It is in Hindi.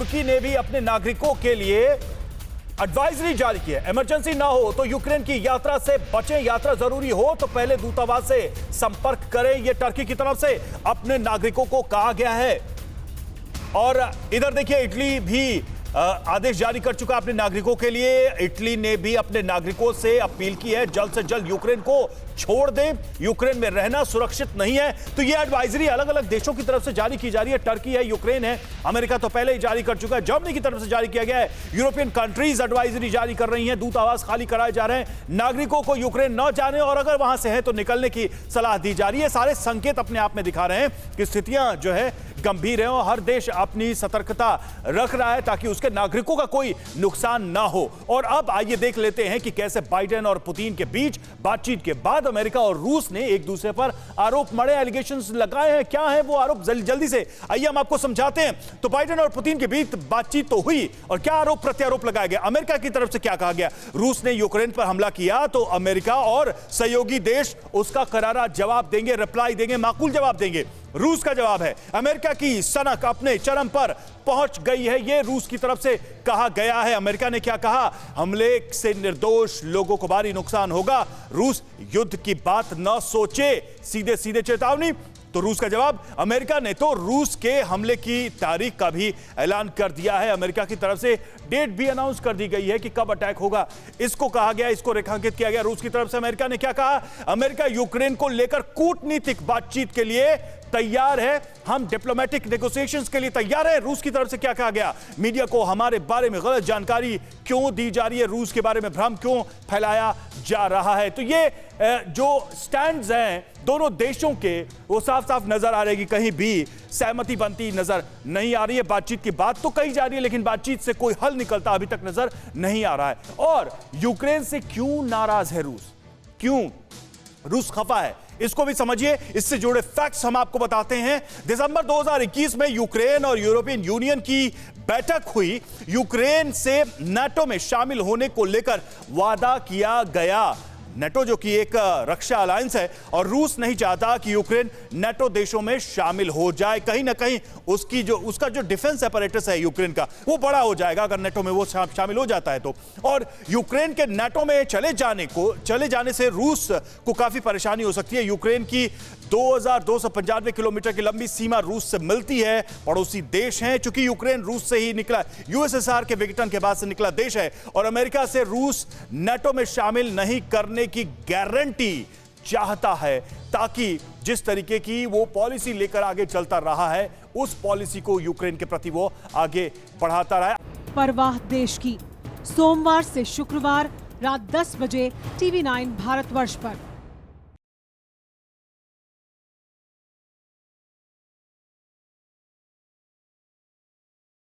तुर्की ने भी अपने नागरिकों के लिए एडवाइजरी जारी की है। इमरजेंसी ना हो तो यूक्रेन की यात्रा से बचें, यात्रा जरूरी हो तो पहले दूतावास से संपर्क करें, यह टर्की की तरफ से अपने नागरिकों को कहा गया है। और इधर देखिए, इटली भी आदेश जारी कर चुका अपने नागरिकों के लिए। इटली ने भी अपने नागरिकों से अपील की है जल्द से जल्द यूक्रेन को छोड़ दें, यूक्रेन में रहना सुरक्षित नहीं है। तो ये एडवाइजरी अलग अलग देशों की तरफ से जारी की जा रही है। टर्की है, यूक्रेन है, अमेरिका तो पहले ही जारी कर चुका है, जर्मनी की तरफ से जारी किया गया है, यूरोपियन कंट्रीज एडवाइजरी जारी कर रही हैं, दूतावास खाली कराए जा रहे हैं, नागरिकों को यूक्रेन न जाने और अगर वहां से है तो निकलने की सलाह दी जा रही है। सारे संकेत अपने आप में दिखा रहे हैं कि स्थितियां जो है गंभीर है और हर देश अपनी सतर्कता रख रहा है ताकि उसके नागरिकों का कोई नुकसान ना हो। और अब आइए देख लेते हैं कि कैसे बाइडेन और पुतिन के बीच बातचीत के बाद अमेरिका और रूस ने एक दूसरे पर आरोप मढ़े, एलिगेशंस लगाए हैं। क्या है वो आरोप, जल्दी से आइए हम आपको समझाते हैं। तो बाइडेन और पुतिन के बीच बातचीत तो हुई और क्या आरोप प्रत्यारोप लगाया गया, अमेरिका की तरफ से क्या कहा गया। रूस ने यूक्रेन पर हमला किया तो अमेरिका और सहयोगी देश उसका करारा जवाब देंगे, रिप्लाई देंगे, माकूल जवाब देंगे। रूस का जवाब है अमेरिका की सनक अपने चरम पर पहुंच गई है, यह रूस की तरफ से कहा गया है। अमेरिका ने क्या कहा, हमले से निर्दोष लोगों को भारी नुकसान होगा, रूस युद्ध की बात न सोचे, सीधे सीधे चेतावनी। तो रूस का जवाब, अमेरिका ने तो रूस के हमले की तारीख का भी ऐलान कर दिया है। अमेरिका की तरफ से डेट भी अनाउंस कर दी गई है कि कब अटैक होगा, इसको कहा गया, इसको रेखांकित किया गया। रूस की तरफ से अमेरिका ने क्या कहा, अमेरिका यूक्रेन को लेकर कूटनीतिक बातचीत के लिए तैयार है, हम डिप्लोमेटिक नेगोशिएशंस के लिए तैयार है। रूस की तरफ से क्या कहा गया, मीडिया को हमारे बारे में गलत जानकारी क्यों दी जा रही है, रूस के बारे में भ्रम क्यों फैलाया जा रहा है। तो ये जो स्टैंड्स हैं दोनों देशों के, वो साफ साफ नजर आ रहे कि कहीं भी सहमति बनती नजर नहीं आ रही है। बातचीत की बात तो कही जा रही है लेकिन बातचीत से कोई हल निकलता अभी तक नजर नहीं आ रहा है। और यूक्रेन से क्यों नाराज है रूस, क्यों रूस खफा है, इसको भी समझिए। इससे जुड़े फैक्ट्स हम आपको बताते हैं। दिसंबर 2021 में यूक्रेन और यूरोपियन यूनियन की बैठक हुई, यूक्रेन से नाटो में शामिल होने को लेकर वादा किया गया। नाटो जो कि एक रक्षा अलायंस है और रूस नहीं चाहता कि यूक्रेन नाटो देशों में शामिल हो जाए। कहीं ना कहीं उसका जो डिफेंस apparatus है यूक्रेन का, वो बड़ा हो जाएगा अगर नाटो में वो शामिल हो जाता है तो। और यूक्रेन के नाटो में चले जाने से रूस को काफी परेशानी हो सकती है। यूक्रेन की 2295 किलोमीटर की लंबी सीमा रूस से मिलती है, पड़ोसी देश हैं। चूंकि यूक्रेन रूस से ही निकला, यूएसएसआर के विघटन के बाद से निकला देश है और अमेरिका से रूस नाटो में शामिल नहीं करने की गारंटी चाहता है ताकि जिस तरीके की वो पॉलिसी लेकर आगे चलता रहा है उस पॉलिसी को यूक्रेन के प्रति वो आगे बढ़ाता रहा। परवाह देश की, सोमवार से शुक्रवार रात 10 बजे TV9 भारतवर्ष पर।